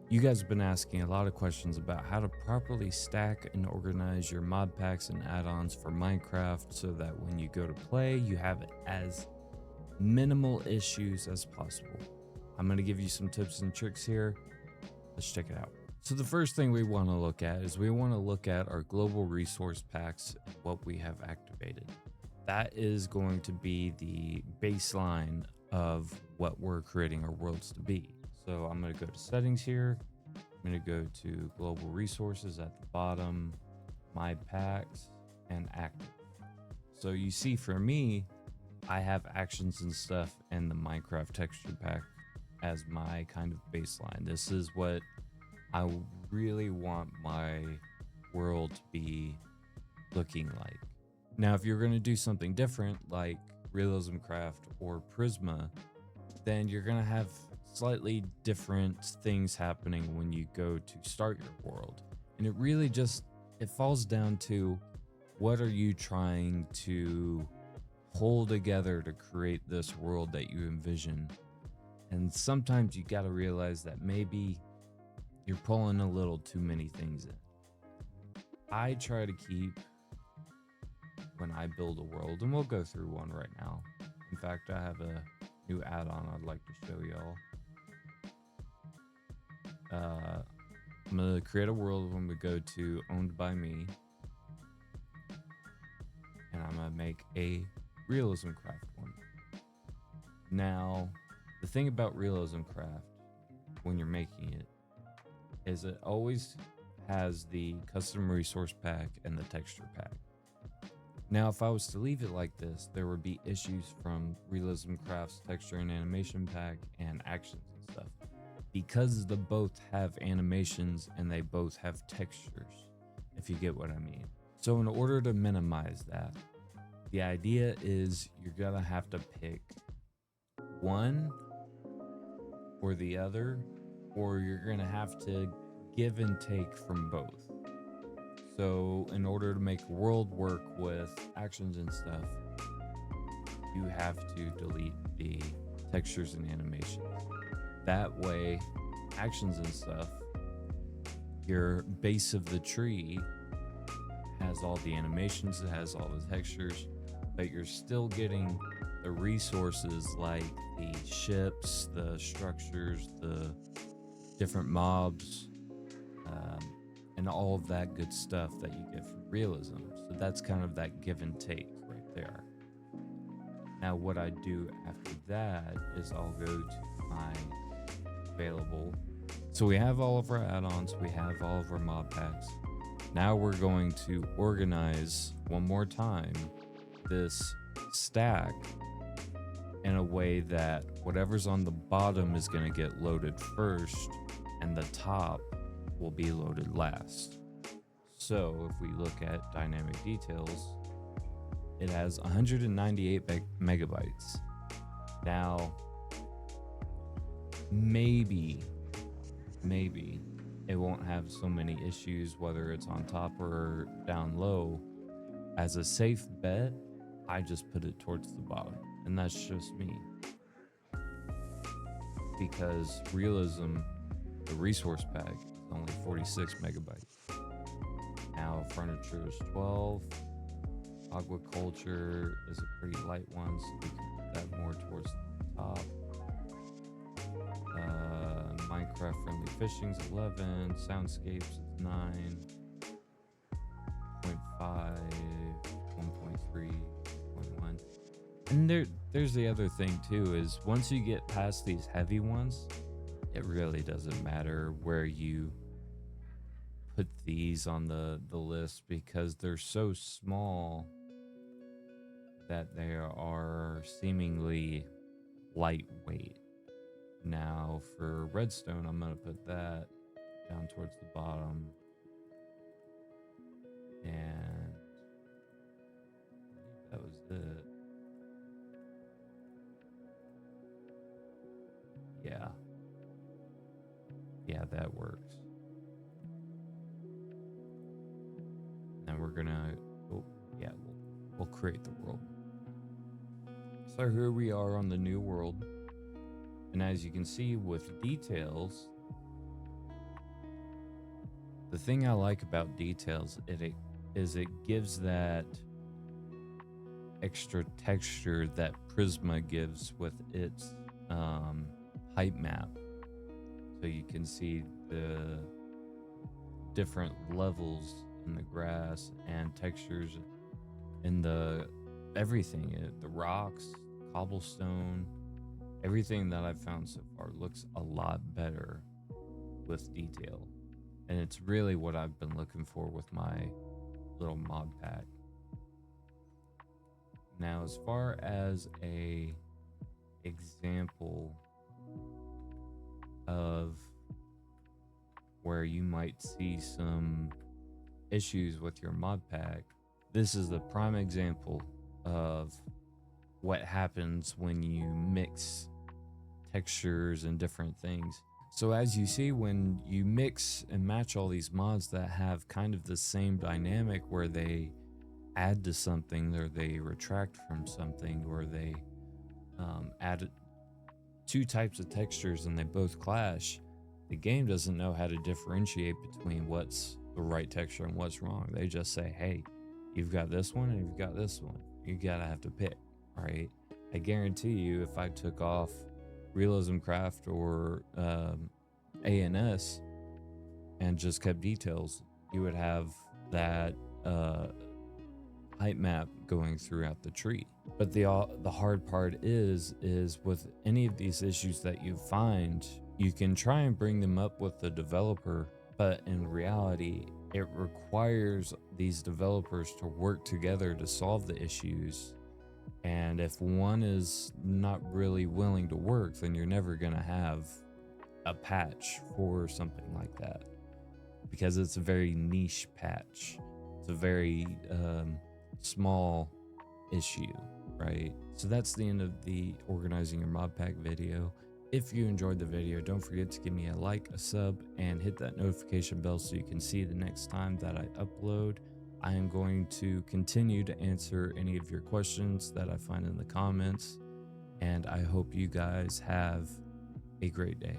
You guys have been asking a lot of questions about how to properly stack and organize your mod packs and add-ons for Minecraft so that when you go to play, you have as minimal issues as possible. I'm going to give you some tips and tricks here. Let's check it out. So the first thing we want to look at is we want to look at our global resource packs and what we have activated. That is going to be the baseline of what we're creating our worlds to be. So I'm going to go to settings here. I'm going to go to global resources at the bottom, my packs, and active. So you see for me, I have actions and stuff in the Minecraft texture pack as my kind of baseline. This is what I really want my world to be looking like. Now, if you're going to do something different like Realism Craft or Prisma, then you're going to have slightly different things happening when you go to start your world. And it really just, it falls down to what are you trying to pull together to create this world that you envision. And sometimes you got to realize that maybe you're pulling a little too many things in. I try to keep, when I build a world, and we'll go through one right now. In fact, I have a new add-on I'd like to show y'all. I'm gonna create a world when we go to owned by me, and I'm gonna make a realism craft one. Now, the thing about realism craft when you're making it is it always has the custom resource pack and the texture pack. Now, if I was to leave it like this, there would be issues from Realism Craft's texture and animation pack and actions and stuff, because the both have animations and they both have textures, if you get what I mean. So in order to minimize that, the idea is you're gonna have to pick one or the other, or you're gonna have to give and take from both. So in order to make world work with actions and stuff, you have to delete the textures and animations. That way, actions and stuff, your base of the tree has all the animations, it has all the textures, but you're still getting the resources like the ships, the structures, the different mobs, and all of that good stuff that you get from realism. So that's kind of that give and take right there. Now what I do after that is I'll go to my available. So we have all of our add-ons, we have all of our mod packs. Now we're going to organize one more time this stack in a way that whatever's on the bottom is going to get loaded first and the top will be loaded last. So if we look at dynamic details, it has 198 megabytes. Now, maybe it won't have so many issues whether it's on top or down low. As a safe bet, I just put it towards the bottom, and that's just me. Because realism, the resource pack, is only 46 megabytes. Now furniture is 12. Aquaculture is a pretty light one, so we can put that more towards the top. Minecraft friendly fishing is 11. Soundscapes is 9. 0.5, 1.3, 0.1. And there's the other thing too, is once you get past these heavy ones, it really doesn't matter where you put these on the list, because they're so small that they are seemingly lightweight. Now for redstone, I'm gonna put that down towards the bottom, and that was it. Yeah, that works. Now we're gonna, we'll create the world. So here we are on the new world, and as you can see with details, The thing I like about details is it gives that extra texture that Prisma gives with its height map. So you can see the different levels in the grass and textures in the everything, the rocks, cobblestone, everything that I've found so far looks a lot better with detail. And it's really what I've been looking for with my little mod pack. Now, as far as a example of where you might see some issues with your mod pack, this is the prime example of what happens when you mix textures and different things. So as you see, when you mix and match all these mods that have kind of the same dynamic, where they add to something or they retract from something, or they add two types of textures and they both clash, the game doesn't know how to differentiate between what's the right texture and what's wrong. They just say, hey, you've got this one and you've got this one. You gotta have to pick, right? I guarantee you, if I took off Realism Craft or ANS and just kept details, you would have that height map going throughout the tree. But the hard part is with any of these issues that you find, you can try and bring them up with the developer, but in reality, it requires these developers to work together to solve the issues. And if one is not really willing to work, then you're never going to have a patch for something like that, because it's a very niche patch. It's a very small issue, right? So that's the end of the organizing your mod pack video. If you enjoyed the video, don't forget to give me a like, a sub, and hit that notification bell so you can see the next time that I upload. I am going to continue to answer any of your questions that I find in the comments, and I hope you guys have a great day.